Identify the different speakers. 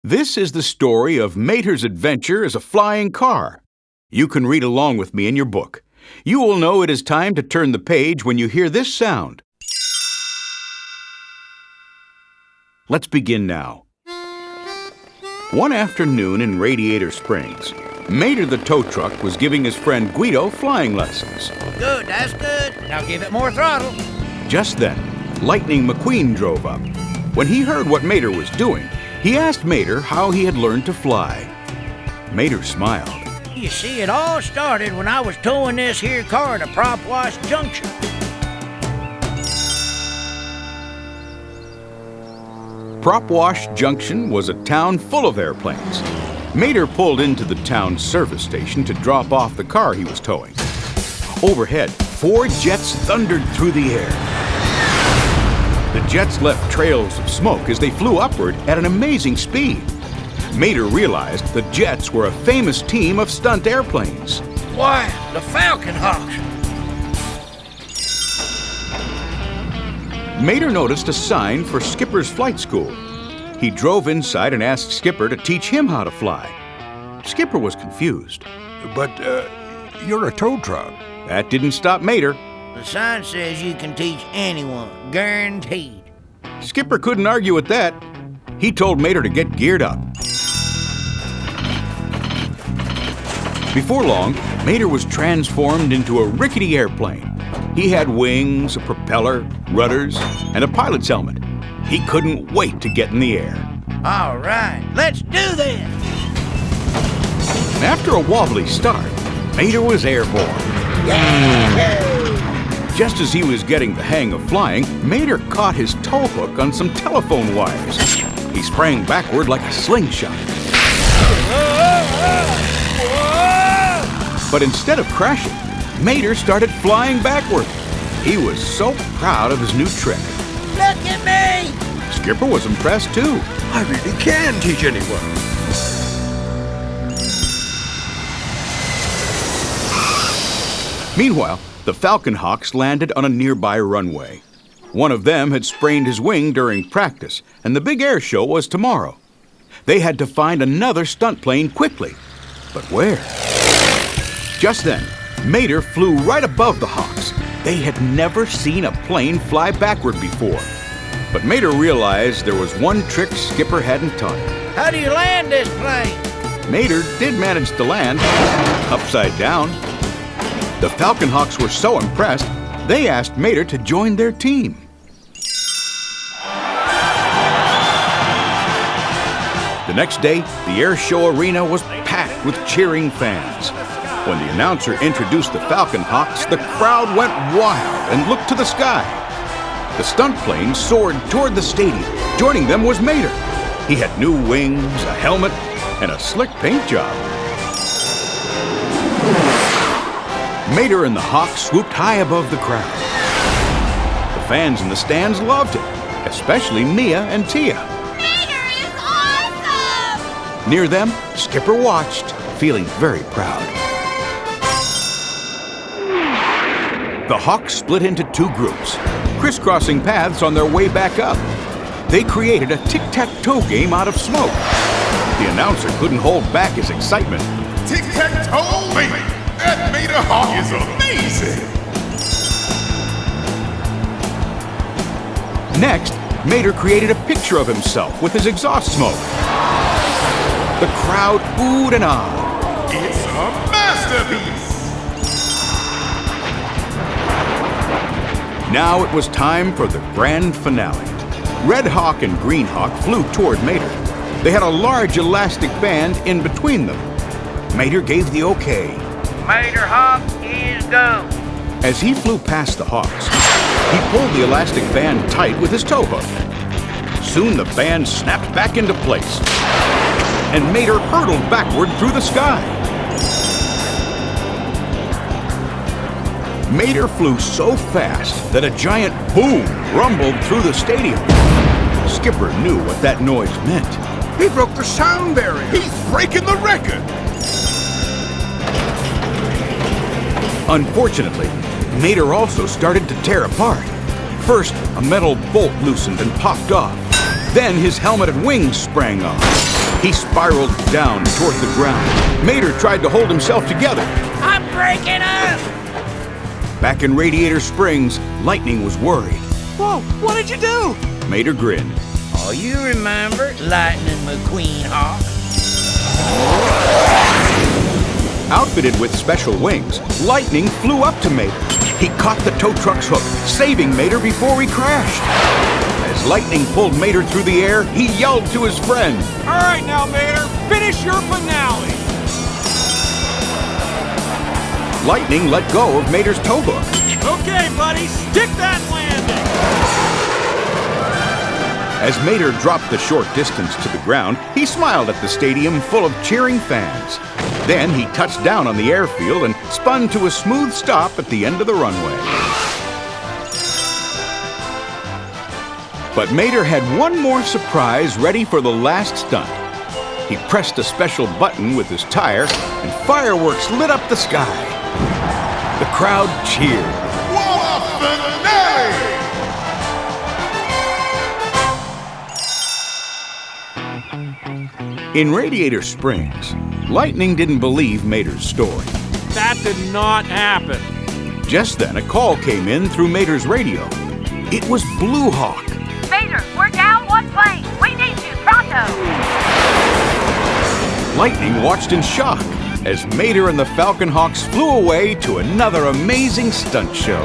Speaker 1: This is the story of Mater's adventure as a flying car. You can read along with me in your book. You will know it is time to turn the page when you hear this sound. Let's begin now. One afternoon in Radiator Springs, Mater the tow truck was giving his friend Guido flying lessons.
Speaker 2: Good, that's good. Now give it more throttle.
Speaker 1: Just then, Lightning McQueen drove up. When he heard what Mater was doing, he asked Mater how he had learned to fly. Mater smiled.
Speaker 2: You see, it all started when I was towing this here car to Prop Wash Junction.
Speaker 1: Prop Wash Junction was a town full of airplanes. Mater pulled into the town's service station to drop off the car he was towing. Overhead, 4 jets thundered through the air. The jets left trails of smoke as they flew upward at an amazing speed. Mater realized the jets were a famous team of stunt airplanes.
Speaker 2: Why, the Falcon Hawks.
Speaker 1: Mater noticed a sign for Skipper's flight school. He drove inside and asked Skipper to teach him how to fly. Skipper was confused.
Speaker 3: But, you're a tow truck.
Speaker 1: That didn't stop Mater.
Speaker 2: The sign says you can teach anyone, guaranteed.
Speaker 1: Skipper couldn't argue with that. He told Mater to get geared up. Before long, Mater was transformed into a rickety airplane. He had wings, a propeller, rudders, and a pilot's helmet. He couldn't wait to get in the air.
Speaker 2: All right, let's do this.
Speaker 1: After a wobbly start, Mater was airborne. Just as he was getting the hang of flying, Mater caught his tow hook on some telephone wires. He sprang backward like a slingshot. But instead of crashing, Mater started flying backward. He was so proud of his new trick.
Speaker 2: Look at me!
Speaker 1: Skipper was impressed too.
Speaker 3: I really can teach anyone.
Speaker 1: Meanwhile, the Falcon Hawks landed on a nearby runway. One of them had sprained his wing during practice, and the big air show was tomorrow. They had to find another stunt plane quickly. But where? Just then, Mater flew right above the Hawks. They had never seen a plane fly backward before. But Mater realized there was one trick Skipper hadn't taught him.
Speaker 2: How do you land this plane?
Speaker 1: Mater did manage to land upside down. The Falcon Hawks were so impressed, they asked Mater to join their team. The next day, the air show arena was packed with cheering fans. When the announcer introduced the Falcon Hawks, the crowd went wild and looked to the sky. The stunt plane soared toward the stadium. Joining them was Mater. He had new wings, a helmet, and a slick paint job. Mater and the Hawks swooped high above the crowd. The fans in the stands loved it, especially Mia and Tia.
Speaker 4: Mater is awesome!
Speaker 1: Near them, Skipper watched, feeling very proud. The Hawks split into 2 groups, crisscrossing paths on their way back up. They created a tic-tac-toe game out of smoke. The announcer couldn't hold back his excitement.
Speaker 5: Tic-tac-toe, baby! That Mater Hawk is amazing!
Speaker 1: Next, Mater created a picture of himself with his exhaust smoke. The crowd oohed and ahed.
Speaker 5: It's a masterpiece!
Speaker 1: Now it was time for the grand finale. Red Hawk and Green Hawk flew toward Mater. They had a large elastic band in between them. Mater gave the okay.
Speaker 2: Mater Hawk is go.
Speaker 1: As he flew past the Hawks, he pulled the elastic band tight with his tow hook. Soon the band snapped back into place, and Mater hurtled backward through the sky. Mater flew so fast that a giant boom rumbled through the stadium. Skipper knew what that noise meant.
Speaker 3: He broke the sound barrier.
Speaker 5: He's breaking the record!
Speaker 1: Unfortunately, Mater also started to tear apart. First, a metal bolt loosened and popped off. Then his helmet and wings sprang off. He spiraled down toward the ground. Mater tried to hold himself together.
Speaker 2: I'm breaking up!
Speaker 1: Back in Radiator Springs, Lightning was worried.
Speaker 6: Whoa, what did you do?
Speaker 1: Mater grinned.
Speaker 2: Oh, you remember Lightning McQueen Hawk?
Speaker 1: Outfitted with special wings, Lightning flew up to Mater. He caught the tow truck's hook, saving Mater before he crashed. As Lightning pulled Mater through the air, he yelled to his friend.
Speaker 6: All right now, Mater, finish your finale.
Speaker 1: Lightning let go of Mater's tow hook.
Speaker 6: Okay, buddy, stick that landing.
Speaker 1: As Mater dropped the short distance to the ground, he smiled at the stadium full of cheering fans. Then he touched down on the airfield and spun to a smooth stop at the end of the runway. But Mater had one more surprise ready for the last stunt. He pressed a special button with his tire, and fireworks lit up the sky. The crowd cheered.
Speaker 5: What a finale!
Speaker 1: In Radiator Springs, Lightning didn't believe Mater's story.
Speaker 6: That did not happen.
Speaker 1: Just then, a call came in through Mater's radio. It was Blue Hawk.
Speaker 4: Mater, we're down one plane. We need you, pronto.
Speaker 1: Lightning watched in shock as Mater and the Falcon Hawks flew away to another amazing stunt show.